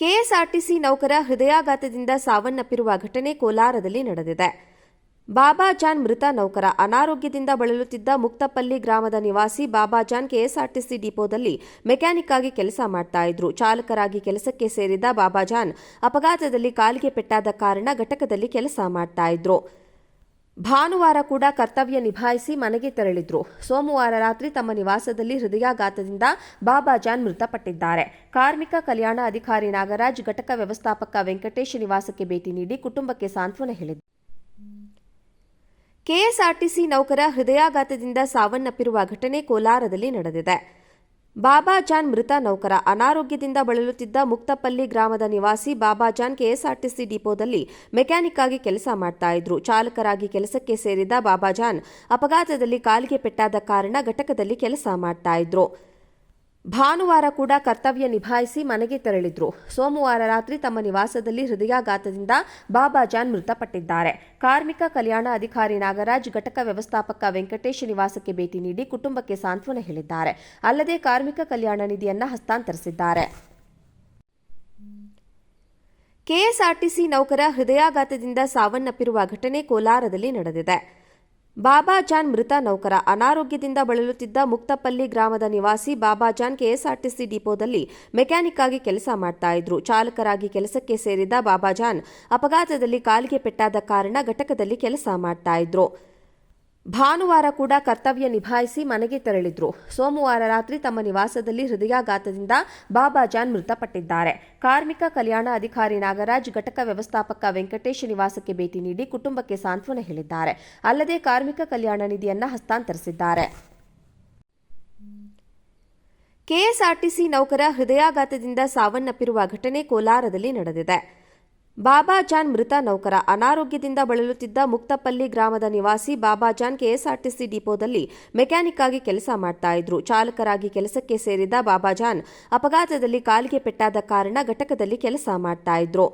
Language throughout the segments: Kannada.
ಕೆಎಸ್ಆರ್ಟಿಸಿ ನೌಕರ ಹೃದಯಾಘಾತದಿಂದ ಸಾವನ್ನಪ್ಪಿರುವ ಘಟನೆ ಕೋಲಾರದಲ್ಲಿ ನಡೆದಿದೆ. ಬಾಬಾಜಾನ್ ಮೃತ ನೌಕರ ಅನಾರೋಗ್ಯದಿಂದ ಬಳಲುತ್ತಿದ್ದ ಮುಕ್ತಪಲ್ಲಿ ಗ್ರಾಮದ ನಿವಾಸಿ ಬಾಬಾಜಾನ್ ಕೆಎಸ್ಆರ್ಟಿಸಿ ಡಿಪೋದಲ್ಲಿ ಮೆಕ್ಯಾನಿಕ್ ಆಗಿ ಕೆಲಸ ಮಾಡ್ತಾ ಇದ್ರು. ಚಾಲಕರಾಗಿ ಕೆಲಸಕ್ಕೆ ಸೇರಿದ ಬಾಬಾಜಾನ್ ಅಪಘಾತದಲ್ಲಿ ಕಾಲಿಗೆ ಪೆಟ್ಟಾದ ಕಾರಣ ಘಟಕದಲ್ಲಿ ಕೆಲಸ ಮಾಡ್ತಾ ಇದ್ರು. ಭಾನುವಾರ ಕೂಡ ಕರ್ತವ್ಯ ನಿಭಾಯಿಸಿ ಮನೆಗೆ ತೆರಳಿದ್ರು. ಸೋಮವಾರ ರಾತ್ರಿ ತಮ್ಮ ನಿವಾಸದಲ್ಲಿ ಹೃದಯಾಘಾತದಿಂದ ಬಾಬಾಜಾನ್ ಮೃತಪಟ್ಟಿದ್ದಾರೆ. ಕಾರ್ಮಿಕ ಕಲ್ಯಾಣ ಅಧಿಕಾರಿ ನಾಗರಾಜ್, ಘಟಕ ವ್ಯವಸ್ಥಾಪಕ ವೆಂಕಟೇಶ್ ನಿವಾಸಕ್ಕೆ ಭೇಟಿ ನೀಡಿ ಕುಟುಂಬಕ್ಕೆ ಸಾಂತ್ವನ ಹೇಳಿದ್ದಾರೆ. ಕೆಎಸ್ಆರ್ಟಿಸಿ ನೌಕರ ಹೃದಯಾಘಾತದಿಂದ ಸಾವನ್ನಪ್ಪಿರುವ ಘಟನೆ ಕೋಲಾರದಲ್ಲಿ ನಡೆದಿದೆ. ಬಾಬಾಜಾನ್ ಮೃತ ನೌಕರ ಅನಾರೋಗ್ಯದಿಂದ ಬಳಲುತ್ತಿದ್ದ ಮುಕ್ತಪಲ್ಲಿ ಗ್ರಾಮದ ನಿವಾಸಿ ಬಾಬಾಜಾನ್ ಕೆಎಸ್ಆರ್ಟಿಸಿ ಡಿಪೋದಲ್ಲಿ ಮೆಕ್ಯಾನಿಕ್ ಆಗಿ ಕೆಲಸ ಮಾಡ್ತಾ ಇದ್ರು. ಚಾಲಕರಾಗಿ ಕೆಲಸಕ್ಕೆ ಸೇರಿದ ಬಾಬಾಜಾನ್ ಅಪಘಾತದಲ್ಲಿ ಕಾಲಿಗೆ ಪೆಟ್ಟಾದ ಕಾರಣ ಘಟಕದಲ್ಲಿ ಕೆಲಸ ಮಾಡ್ತಾ ಇದ್ರು. ಭಾನುವಾರ ಕೂಡ ಕರ್ತವ್ಯ ನಿಭಾಯಿಸಿ ಮನೆಗೆ ತೆರಳಿದ್ರು. ಸೋಮವಾರ ರಾತ್ರಿ ತಮ್ಮ ನಿವಾಸದಲ್ಲಿ ಹೃದಯಾಘಾತದಿಂದ ಬಾಬಾಜಾನ್ ಮೃತಪಟ್ಟಿದ್ದಾರೆ. ಕಾರ್ಮಿಕ ಕಲ್ಯಾಣ ಅಧಿಕಾರಿ ನಾಗರಾಜ್, ಘಟಕ ವ್ಯವಸ್ಥಾಪಕ ವೆಂಕಟೇಶ್ ನಿವಾಸಕ್ಕೆ ಭೇಟಿ ನೀಡಿ ಕುಟುಂಬಕ್ಕೆ ಸಾಂತ್ವನ ಹೇಳಿದ್ದಾರೆ. ಅಲ್ಲದೆ ಕಾರ್ಮಿಕ ಕಲ್ಯಾಣ ನಿಧಿಯನ್ನು ಹಸ್ತಾಂತರಿಸಿದ್ದಾರೆ. ಕೆಎಸ್ಆರ್ಟಿಸಿ ನೌಕರ ಹೃದಯಾಘಾತದಿಂದ ಸಾವನ್ನಪ್ಪಿರುವ ಘಟನೆ ಕೋಲಾರದಲ್ಲಿ ನಡೆದಿದೆ. ಬಾಬಾಜಾನ್ ಮೃತ ನೌಕರ ಅನಾರೋಗ್ಯದಿಂದ ಬಳಲುತ್ತಿದ್ದ ಮುಕ್ತಪಲ್ಲಿ ಗ್ರಾಮದ ನಿವಾಸಿ ಬಾಬಾಜಾನ್ ಕೆಎಸ್ಆರ್ಟಿಸಿ ಡಿಪೋದಲ್ಲಿ ಮೆಕ್ಯಾನಿಕ್ ಆಗಿ ಕೆಲಸ ಮಾಡ್ತಾ ಇದ್ರು. ಚಾಲಕರಾಗಿ ಕೆಲಸಕ್ಕೆ ಸೇರಿದ ಬಾಬಾಜಾನ್ ಅಪಘಾತದಲ್ಲಿ ಕಾಲಿಗೆ ಪೆಟ್ಟಾದ ಕಾರಣ ಘಟಕದಲ್ಲಿ ಕೆಲಸ ಮಾಡ್ತಾ ಇದ್ರು. ಭಾನುವಾರ ಕೂಡ ಕರ್ತವ್ಯ ನಿಭಾಯಿಸಿ ಮನೆಗೆ ತೆರಳಿದ್ರು. ಸೋಮವಾರ ರಾತ್ರಿ ತಮ್ಮ ನಿವಾಸದಲ್ಲಿ ಹೃದಯಾಘಾತದಿಂದ ಬಾಬಾಜಾನ್ ಮೃತಪಟ್ಟಿದ್ದಾರೆ. ಕಾರ್ಮಿಕ ಕಲ್ಯಾಣ ಅಧಿಕಾರಿ ನಾಗರಾಜ್, ಘಟಕ ವ್ಯವಸ್ಥಾಪಕ ವೆಂಕಟೇಶ್ ನಿವಾಸಕ್ಕೆ ಭೇಟಿ ನೀಡಿ ಕುಟುಂಬಕ್ಕೆ ಸಾಂತ್ವನ ಹೇಳಿದ್ದಾರೆ. ಅಲ್ಲದೆ ಕಾರ್ಮಿಕ ಕಲ್ಯಾಣ ನಿಧಿಯನ್ನು ಹಸ್ತಾಂತರಿಸಿದ್ದಾರೆ. ಕೆಎಸ್ಆರ್ಟಿಸಿ ನೌಕರ ಹೃದಯಾಘಾತದಿಂದ ಸಾವನ್ನಪ್ಪಿರುವ ಘಟನೆ ಕೋಲಾರದಲ್ಲಿ ನಡೆದಿದೆ. ಬಾಬಾಜಾನ್ ಮೃತ ನೌಕರ ಅನಾರೋಗ್ಯದಿಂದ ಬಳಲುತ್ತಿದ್ದ ಮುಕ್ತಪಲ್ಲಿ ಗ್ರಾಮದ ನಿವಾಸಿ ಬಾಬಾಜಾನ್ ಕೆಎಸ್ಆರ್ಟಿಸಿ ಡಿಪೋದಲ್ಲಿ ಮೆಕ್ಯಾನಿಕ್ ಆಗಿ ಕೆಲಸ ಮಾಡ್ತಾ ಇದ್ರು. ಚಾಲಕರಾಗಿ ಕೆಲಸಕ್ಕೆ ಸೇರಿದ ಬಾಬಾಜಾನ್ ಅಪಘಾತದಲ್ಲಿ ಕಾಲಿಗೆ ಪೆಟ್ಟಾದ ಕಾರಣ ಘಟಕದಲ್ಲಿ ಕೆಲಸ ಮಾಡ್ತಾ ಇದ್ರು.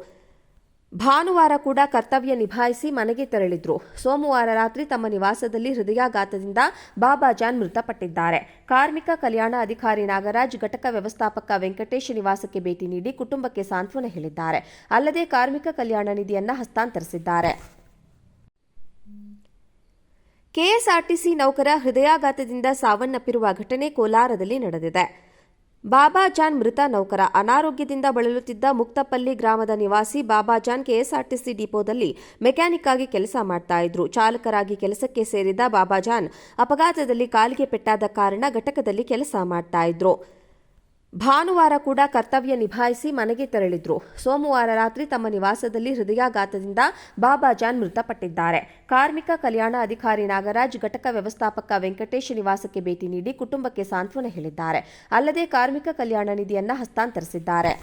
ಭಾನುವಾರ ಕೂಡ ಕರ್ತವ್ಯ ನಿಭಾಯಿಸಿ ಮನೆಗೆ ತೆರಳಿದ್ರು. ಸೋಮವಾರ ರಾತ್ರಿ ತಮ್ಮ ನಿವಾಸದಲ್ಲಿ ಹೃದಯಾಘಾತದಿಂದ ಬಾಬಾಜಾನ್ ಮೃತಪಟ್ಟಿದ್ದಾರೆ. ಕಾರ್ಮಿಕ ಕಲ್ಯಾಣ ಅಧಿಕಾರಿ ನಾಗರಾಜ್, ಘಟಕ ವ್ಯವಸ್ಥಾಪಕ ವೆಂಕಟೇಶ್ ನಿವಾಸಕ್ಕೆ ಭೇಟಿ ನೀಡಿ ಕುಟುಂಬಕ್ಕೆ ಸಾಂತ್ವನ ಹೇಳಿದ್ದಾರೆ. ಅಲ್ಲದೆ ಕಾರ್ಮಿಕ ಕಲ್ಯಾಣ ನಿಧಿಯನ್ನು ಹಸ್ತಾಂತರಿಸಿದ್ದಾರೆ. ಕೆಎಸ್ಆರ್ಟಿಸಿ ನೌಕರ ಹೃದಯಾಘಾತದಿಂದ ಸಾವನ್ನಪ್ಪಿರುವ ಘಟನೆ ಕೋಲಾರದಲ್ಲಿ ನಡೆದಿದೆ. ಬಾಬಾಜಾನ್ ಮೃತ ನೌಕರ ಅನಾರೋಗ್ಯದಿಂದ ಬಳಲುತ್ತಿದ್ದ ಮುಕ್ತಪಲ್ಲಿ ಗ್ರಾಮದ ನಿವಾಸಿ ಬಾಬಾಜಾನ್ ಕೆಎಸ್ಆರ್ಟಿಸಿ ಡಿಪೋದಲ್ಲಿ ಮೆಕ್ಯಾನಿಕ್ ಆಗಿ ಕೆಲಸ ಮಾಡ್ತಾ ಇದ್ರು. ಚಾಲಕರಾಗಿ ಕೆಲಸಕ್ಕೆ ಸೇರಿದ ಬಾಬಾಜಾನ್ ಅಪಘಾತದಲ್ಲಿ ಕಾಲಿಗೆ ಪೆಟ್ಟಾದ ಕಾರಣ ಘಟಕದಲ್ಲಿ ಕೆಲಸ ಮಾಡ್ತಾ ಇದ್ರು. ಭಾನುವಾರ ಕೂಡ ಕರ್ತವ್ಯ ನಿಭಾಯಿಸಿ ಮನೆಗೆ ತೆರಳಿದ್ರು. ಸೋಮವಾರ ರಾತ್ರಿ ತಮ್ಮ ನಿವಾಸದಲ್ಲಿ ಹೃದಯಾಘಾತದಿಂದ ಬಾಬಾಜಾನ್ ಮೃತಪಟ್ಟಿದ್ದಾರೆ. ಕಾರ್ಮಿಕ ಕಲ್ಯಾಣ ಅಧಿಕಾರಿ ನಾಗರಾಜ್, ಘಟಕ ವ್ಯವಸ್ಥಾಪಕ ವೆಂಕಟೇಶ್ ನಿವಾಸಕ್ಕೆ ಭೇಟಿ ನೀಡಿ ಕುಟುಂಬಕ್ಕೆ ಸಾಂತ್ವನ ಹೇಳಿದ್ದಾರೆ. ಅಲ್ಲದೆ ಕಾರ್ಮಿಕ ಕಲ್ಯಾಣ ನಿಧಿಯನ್ನು ಹಸ್ತಾಂತರಿಸಿದ್ದಾರೆ.